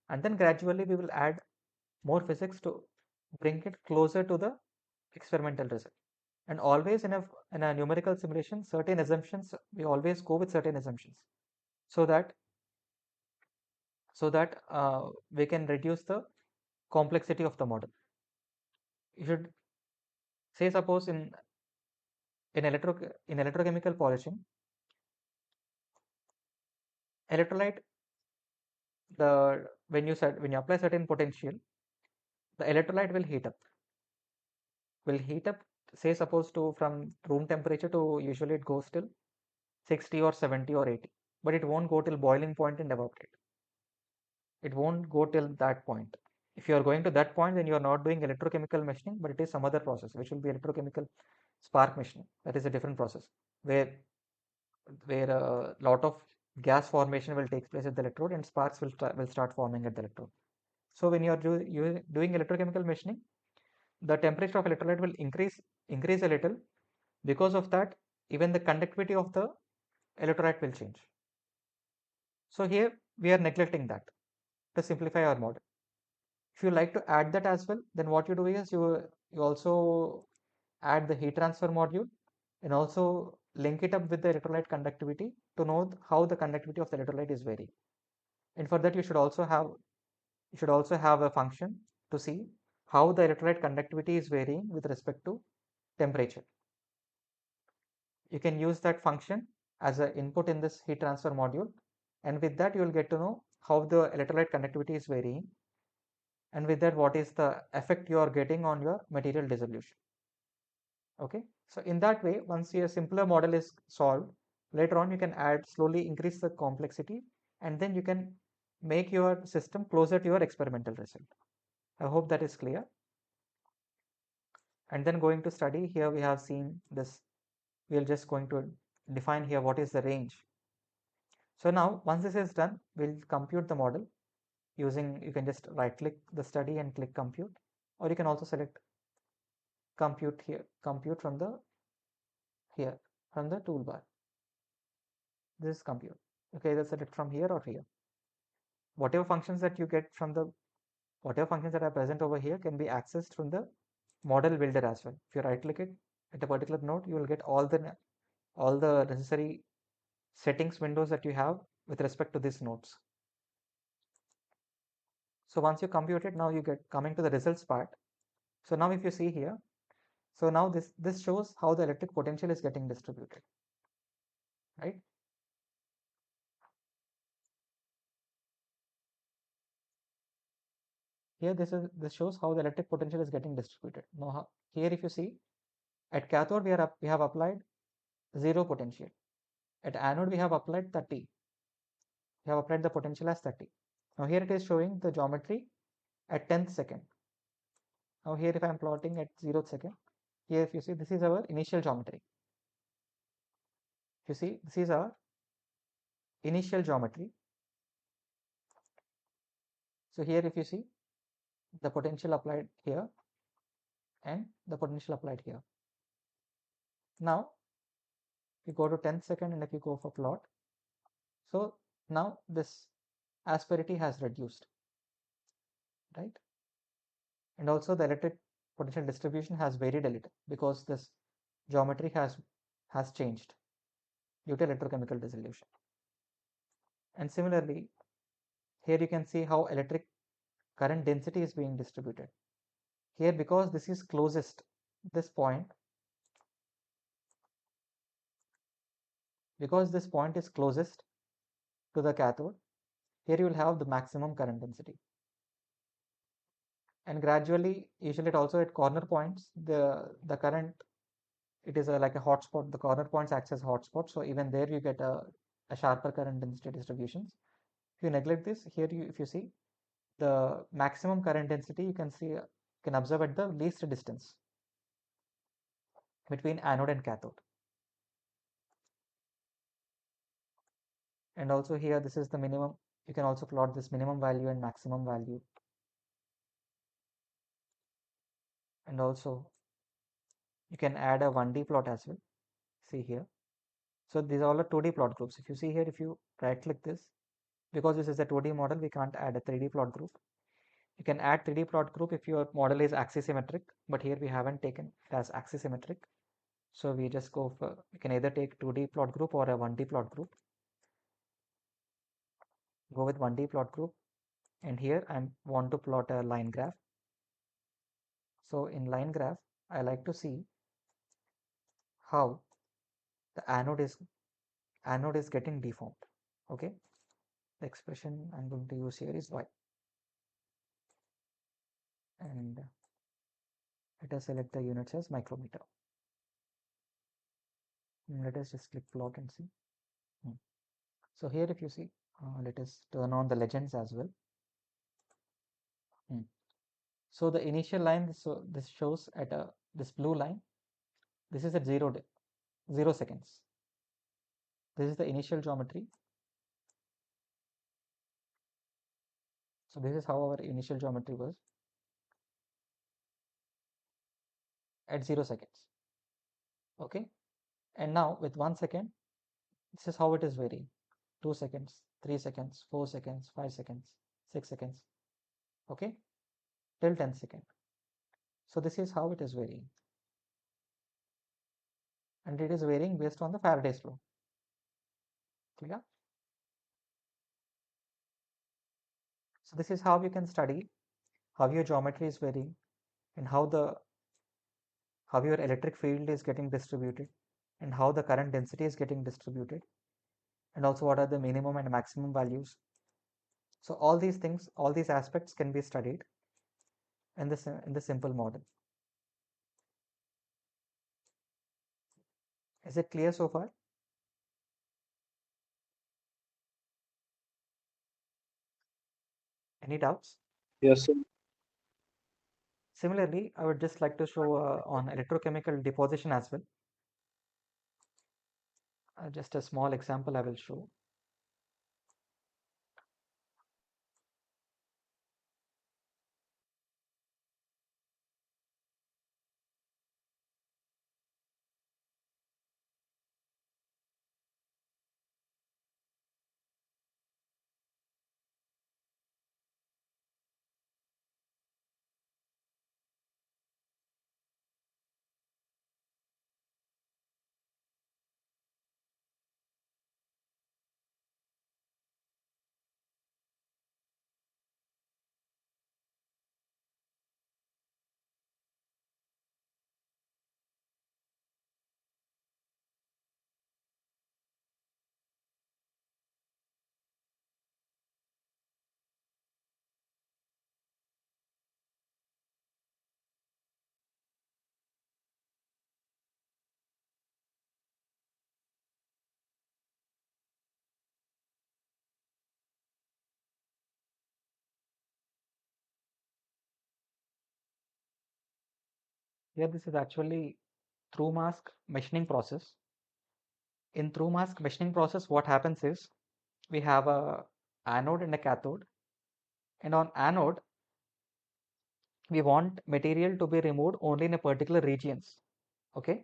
and then gradually we will add more physics to bring it closer to the experimental result. And always in a numerical simulation, certain assumptions, we always go with certain assumptions, so that we can reduce the complexity of the model. You should, say suppose in electrochemical polishing, electrolyte, the when you apply certain potential, the electrolyte will heat up, say suppose to from room temperature to, usually it goes till 60 or 70 or 80, but it won't go till boiling point and evaporate. It won't go till that point. If you are going to that point, then you are not doing electrochemical machining, but it is some other process, which will be electrochemical spark machining. That is a different process, where a lot of gas formation will take place at the electrode, and sparks will start forming at the electrode. So when you're doing electrochemical machining, the temperature of electrolyte will increase a little. Because of that, even the conductivity of the electrolyte will change. So here we are neglecting that to simplify our model. If you like to add that as well, then what you do is you also add the heat transfer module, and also link it up with the electrolyte conductivity to know how the conductivity of the electrolyte is varying. And for that, you should also have a function to see how the electrolyte conductivity is varying with respect to temperature. You can use that function as an input in this heat transfer module, and with that you will get to know how the electrolyte conductivity is varying, and with that what is the effect you are getting on your material dissolution. Okay, so in that way, once your simpler model is solved, later on you can add, slowly increase the complexity, and then you can make your system closer to your experimental result. I hope that is clear. And then going to study, here we have seen this, we are just going to define here what is the range. So now once this is done, we'll compute the model using, you can just right click the study and click compute, or you can also select compute here, compute from the here from the toolbar. This is compute. Okay, let's select from here or here. Whatever functions that you get from the, whatever functions that are present over here can be accessed from the model builder as well. If you right click it at a particular node, you will get all the necessary settings windows that you have with respect to these nodes. So once you compute it, now you get coming to the results part. So now if you see here, so now this shows how the electric potential is getting distributed, right? Here this shows how the electric potential is getting distributed. Now here if you see, at cathode we have applied 0 potential. At anode we have applied 30. We have applied the potential as 30. Now here it is showing the geometry at 10th second. Now here if I am plotting at 0th second, here if you see, this is our initial geometry. If you see, this is our initial geometry. So here if you see, the potential applied here and the potential applied here. Now if you go to 10th second and if you go for plot, so now this asperity has reduced, right? And also the electric potential distribution has varied a little because this geometry has changed due to electrochemical dissolution. And similarly, here you can see how electric current density is being distributed. Here, because this is closest, this point, because this point is closest to the cathode, here you will have the maximum current density. And gradually, usually it also at corner points, the current, it is like a hotspot. The corner points acts as hotspot, so even there you get a sharper current density distributions. If you neglect this, here if you see the maximum current density, you can see, you can observe at the least distance between anode and cathode. And also here, this is the minimum. You can also plot this minimum value and maximum value. And also you can add a 1D plot as well. See here. So these are all the 2D plot groups. If you see here, if you right click this, because this is a 2D model, we can't add a 3D plot group. You can add 3D plot group if your model is axisymmetric, but here we haven't taken it as axisymmetric. So we just go for, you can either take 2D plot group or a 1D plot group. Go with 1D plot group, and here I want to plot a line graph. So in line graph, I like to see how the anode is getting deformed. Okay, the expression I'm going to use here is y, and let us select the units as micrometer. And let us just click plot and see. So here if you see, let us turn on the legends as well. So the initial line, so this shows at this blue line, this is at 0 seconds. This is the initial geometry. So this is how our initial geometry was at 0 seconds. Okay, and now with 1 second, this is how it is varying. 2 seconds, 3 seconds, 4 seconds, 5 seconds, 6 seconds. Okay, till 10 seconds. So this is how it is varying, and it is varying based on the Faraday's law. Clear? So this is how you can study how your geometry is varying and how your electric field is getting distributed and how the current density is getting distributed and also what are the minimum and maximum values. So all these things, all these aspects can be studied in the simple model. Is it clear so far? Any doubts? Yes, sir. Similarly, I would just like to show on electrochemical deposition as well. Just a small example I will show. Here this is actually through mask machining process. In through mask machining process, what happens is we have a anode and a cathode, and on anode we want material to be removed only in a particular regions. Okay,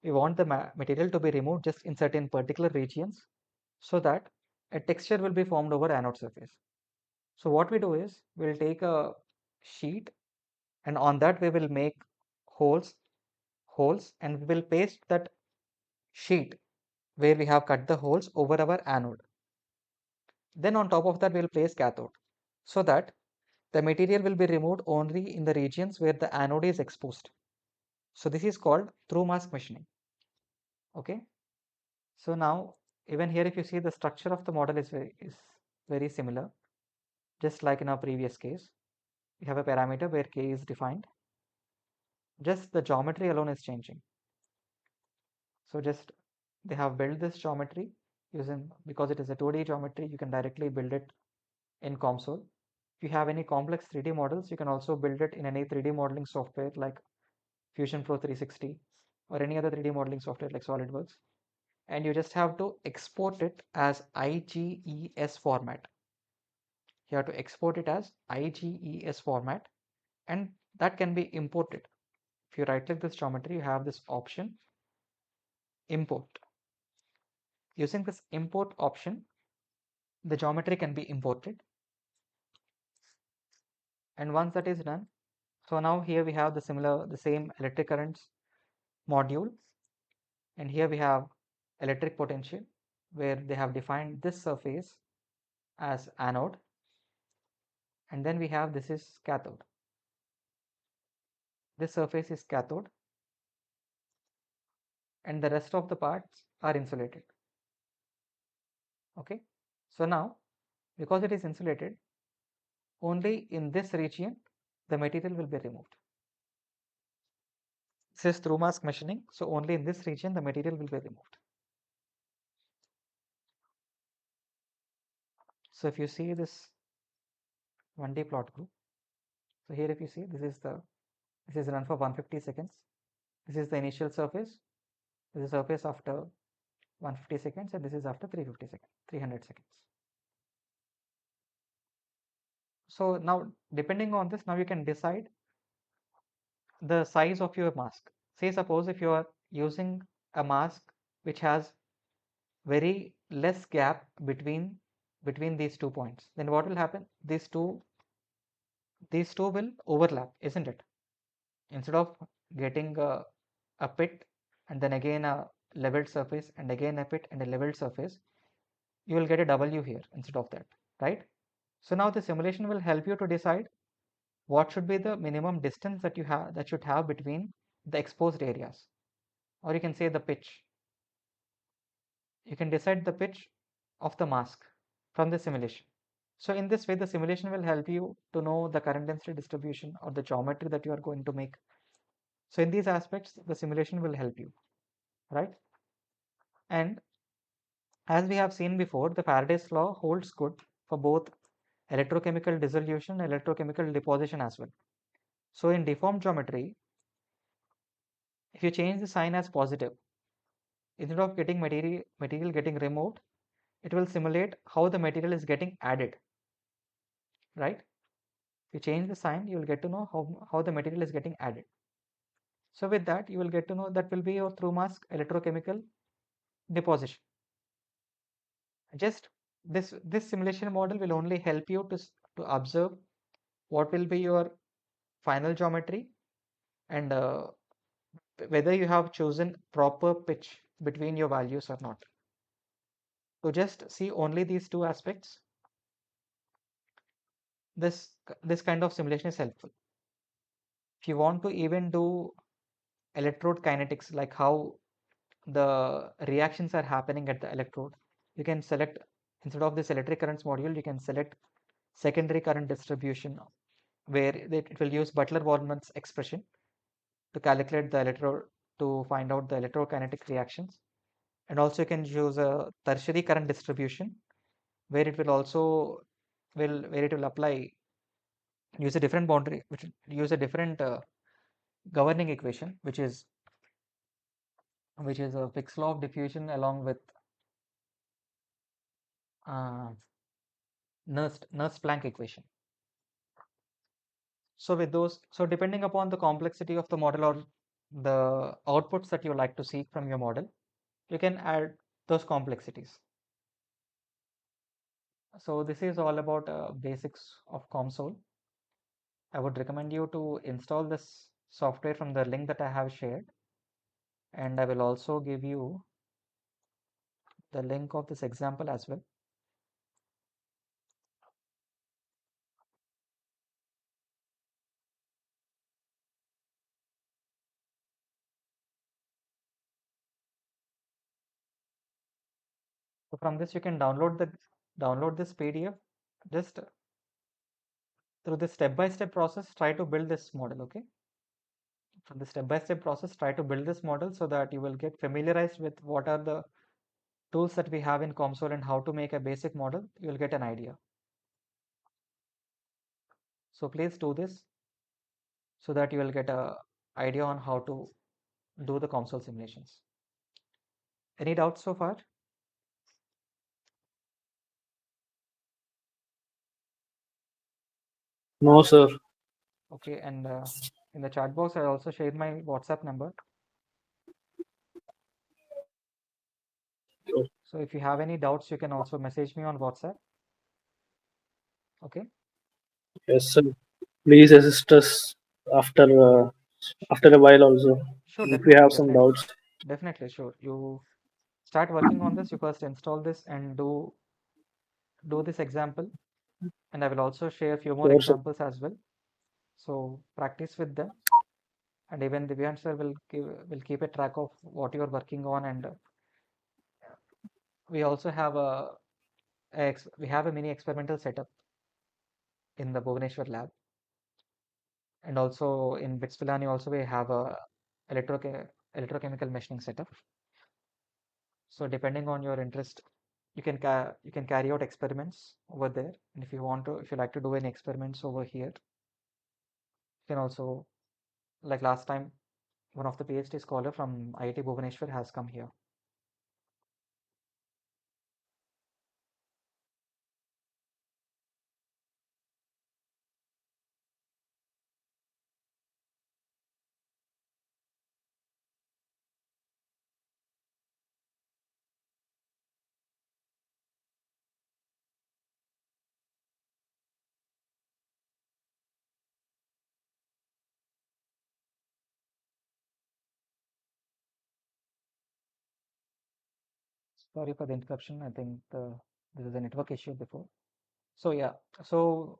we want the material to be removed just in certain particular regions so that a texture will be formed over anode surface. So what we do is we'll take a sheet, and on that we will make holes, and we will paste that sheet where we have cut the holes over our anode. Then on top of that we will place cathode so that the material will be removed only in the regions where the anode is exposed. So this is called through mask machining. Okay. So now even here, if you see, the structure of the model is very similar, just like in our previous case. We have a parameter where k is defined. Just the geometry alone is changing. So just they have built this geometry using, because it is a 2D geometry, you can directly build it in COMSOL. If you have any complex 3D models, you can also build it in any 3D modeling software like Fusion Pro 360 or any other 3D modeling software like SolidWorks. And you just have to export it as IGES format. You have to export it as IGES format, and that can be imported. If you right click this geometry, you have this option import. Using this import option, the geometry can be imported, and once that is done, so now here we have the same electric currents module, and here we have electric potential where they have defined this surface as anode, and then we have this is cathode. This surface is cathode, and the rest of the parts are insulated. Okay, so now because it is insulated, only in this region the material will be removed. This is through mask machining, so only in this region the material will be removed. So if you see this 1D plot group, so here if you see, this is run for 150 seconds. This is the initial surface. This is surface after 150 seconds, and this is after 350 seconds, 300 seconds. So now depending on this, now you can decide the size of your mask. Say suppose if you are using a mask which has very less gap between these 2 points, then what will happen? These two will overlap, isn't it? Instead of getting a pit and then again a leveled surface and again a pit and a leveled surface, you will get a W here instead of that, right? So now the simulation will help you to decide what should be the minimum distance that should have between the exposed areas, or you can say the pitch. You can decide the pitch of the mask from the simulation. So in this way, the simulation will help you to know the current density distribution or the geometry that you are going to make. So in these aspects, the simulation will help you, right? And as we have seen before, the Faraday's law holds good for both electrochemical dissolution and electrochemical deposition as well. So in deformed geometry, if you change the sign as positive, instead of getting material getting removed, it will simulate how the material is getting added, right? If you change the sign, you will get to know how the material is getting added. So with that, you will get to know that will be your through mask electrochemical deposition. Just this simulation model will only help you to observe what will be your final geometry and whether you have chosen proper pitch between your values or not. To just see only these two aspects, this kind of simulation is helpful. If you want to even do electrode kinetics, like how the reactions are happening at the electrode, you can select, instead of this electric currents module, you can select secondary current distribution, where it will use Butler-Volman's expression to calculate the electrode, to find out the electrokinetic reactions. And also you can use a tertiary current distribution, where it will also where it will apply, use a different boundary, which use a different governing equation, which is a fixed law of diffusion along with uh, Nernst-Planck equation. So with those, so depending upon the complexity of the model or the outputs that you like to seek from your model, you can add those complexities. So this is all about basics of COMSOL. I would recommend you to install this software from the link that I have shared, and I will also give you the link of this example as well. So from this you can download this PDF. Just through this step-by-step process, try to build this model. Okay, from the step-by-step process, try to build this model so that you will get familiarized with what are the tools that we have in COMSOL and how to make a basic model. You will get an idea. So please do this so that you will get a idea on how to do the COMSOL simulations. Any doubts so far? No, sir. Okay, and in the chat box, I also shared my WhatsApp number. So if you have any doubts, you can also message me on WhatsApp. Okay. Yes, sir. Please assist us after after a while also Sure, if we definitely, have some definitely, doubts. definitely, sure. You start working on this. You first install this and do this example, and I will also share a few more Sure, sir. examples as well. So practice with them, and even Divyan sir will keep a track of what you are working on, and we also have we have a mini experimental setup in the Bhubaneswar lab, and also in BITS Pilani also we have a electrochemical machining setup. So depending on your interest, you can carry out experiments over there, and if you like to do any experiments over here, you can also, like last time, one of the PhD scholar from IIT Bhubaneswar has come here. Sorry for the interruption. I think this is a network issue before. So yeah, so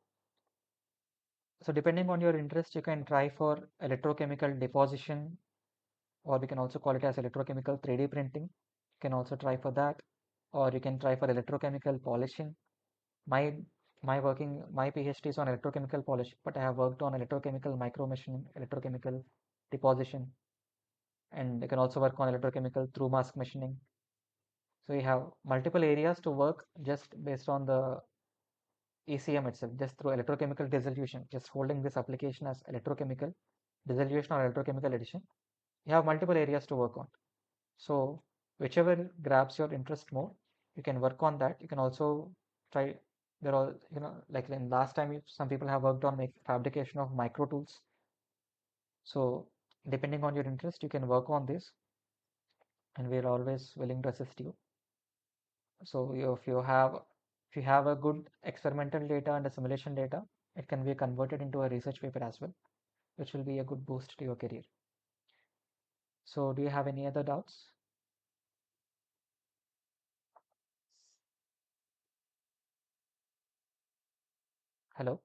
depending on your interest, you can try for electrochemical deposition, or we can also call it as electrochemical 3D printing. You can also try for that. or you can try for electrochemical polishing. My my PhD is on electrochemical polish, but I have worked on electrochemical micromachining, electrochemical deposition, and you can also work on electrochemical through mask machining. So you have multiple areas to work just based on the ECM itself, just through electrochemical dissolution, just holding this application as electrochemical dissolution or electrochemical addition. You have multiple areas to work on. So whichever grabs your interest more, you can work on that. You can also try, there are, like in last time, some people have worked on fabrication of micro tools. So depending on your interest, you can work on this, and we're always willing to assist you. So if you have a good experimental data and a simulation data, it can be converted into a research paper as well, which will be a good boost to your career. So do you have any other doubts? Hello?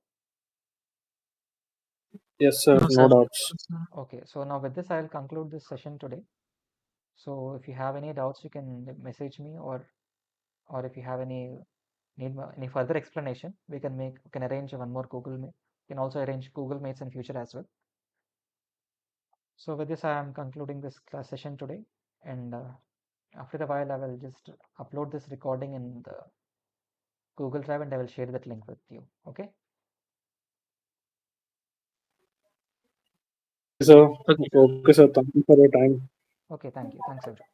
Yes, sir. No, No sir. doubts. Okay, so now with this, I'll conclude this session today. So if you have any doubts, you can message me, or if you have any further explanation, we can arrange one more Google Meet. We can also arrange Google Meets in future as well. So with this, I am concluding this class session today, and after a while, I will just upload this recording in the Google Drive, and I will share that link with you. Okay. So, Okay. okay, sir. Thank you for your time. Okay. Thank you. Thanks, everyone.